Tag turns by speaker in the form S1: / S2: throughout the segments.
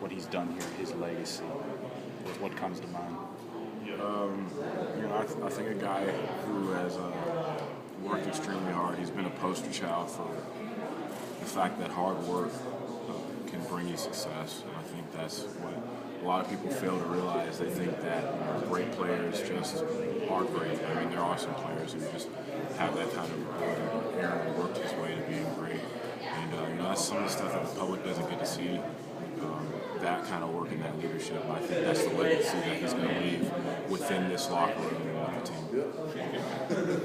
S1: what he's done here, his legacy? What comes to mind?
S2: I think a guy who has worked extremely hard. He's been a poster child for the fact that hard work can bring you success. And I think that's what a lot of people fail to realize. They think that great players just are great. I mean, there are some players who just have that kind of ability. Aaron worked his way to being great, and that's some of the stuff that the public doesn't get to see. That kind of work and that leadership. I think that's the legacy that he's going to leave within this locker room and the team.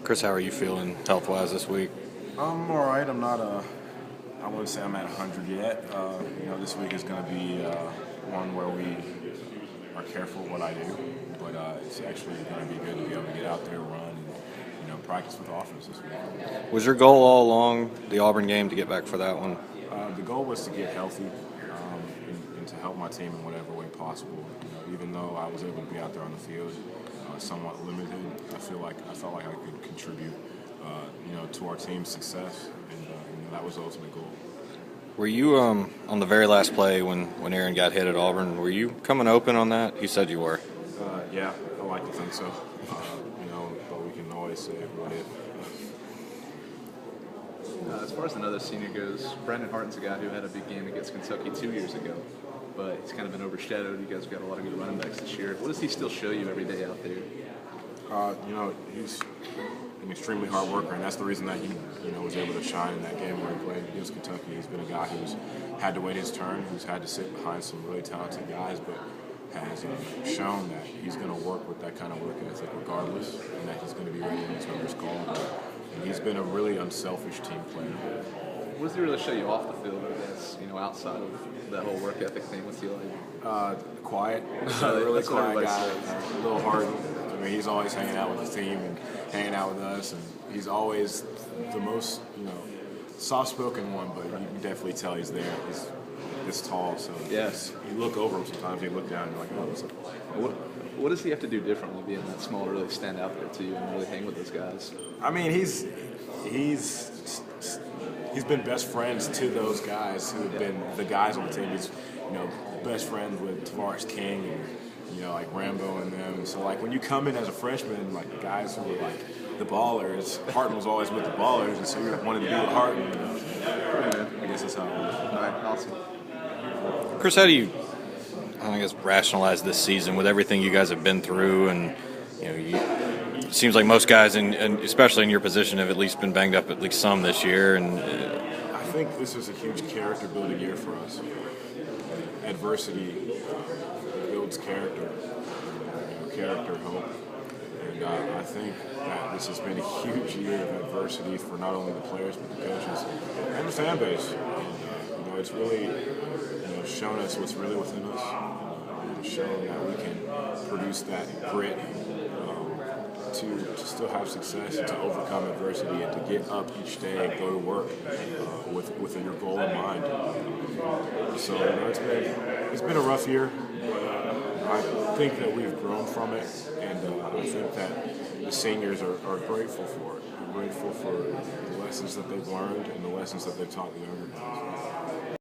S3: Chris, how are you feeling health-wise this week?
S2: I'm all right. I'm not I wouldn't say I'm at 100 yet. This week is going to be one where we are careful what I do, but it's actually going to be good to be able to get out there, run, and practice with offense this week.
S3: Was your goal all along the Auburn game to get back for that one?
S2: The goal was to get healthy and to help my team in whatever way possible. Even though I was able to be out there on the field, somewhat limited, I felt like I could contribute, to our team's success, and that was the ultimate goal.
S3: Were you on the very last play when Aaron got hit at Auburn? Were you coming open on that? You said you were.
S2: Yeah, I like to think so. But we can always say what if.
S4: As far as another senior goes, Brandon Harton's a guy who had a big game against Kentucky 2 years ago, but he's kind of been overshadowed. You guys have got a lot of good running backs this year. What does he still show you every day out there?
S2: He's an extremely hard worker, and that's the reason that he was able to shine in that game where he played against Kentucky. He's been a guy who's had to wait his turn, who's had to sit behind some really talented guys, but has shown that he's going to work with that kind of work ethic regardless, and that he's going to be ready when his number's called. And he's been a really unselfish team player.
S4: What does he really show you off the field, I guess, outside of that whole work ethic thing? What's he like?
S2: Quiet. Really quiet guy. A little hard. I mean, he's always hanging out with the team and hanging out with us, and he's always the most, soft-spoken one, but you can definitely tell he's there. He's this tall, so
S4: yes.
S2: You look over him sometimes, you look down and you're like, oh, what's up?
S4: What does he have to do differently being that small to really stand out there to you and really hang with those guys?
S2: I mean, he's been best friends to those guys who have been the guys on the team. He's, best friends with Tavares King and, like Rambo and them. So, like, when you come in as a freshman, like, the guys who were, like, the ballers, Harton was always with the ballers, and so you wanted to be with Harton. I guess that's how it was.
S4: All right, awesome.
S3: Chris, how do you, rationalize this season with everything you guys have been through? And, it seems like most guys, and especially in your position, have at least been banged up at least some this year. And
S2: I think this is a huge character-building year for us. Adversity builds character, hope. And I think that this has been a huge year of adversity for not only the players but the coaches and the fan base. And, it's really shown us what's really within us. Shown that we can produce that grit to still have success and to overcome adversity and to get up each day and go to work with your goal in mind. So it's been a rough year. I think that we've grown from it, and I think that the seniors are grateful for it. They're grateful for the lessons that they've learned and the lessons that they've taught the younger guys.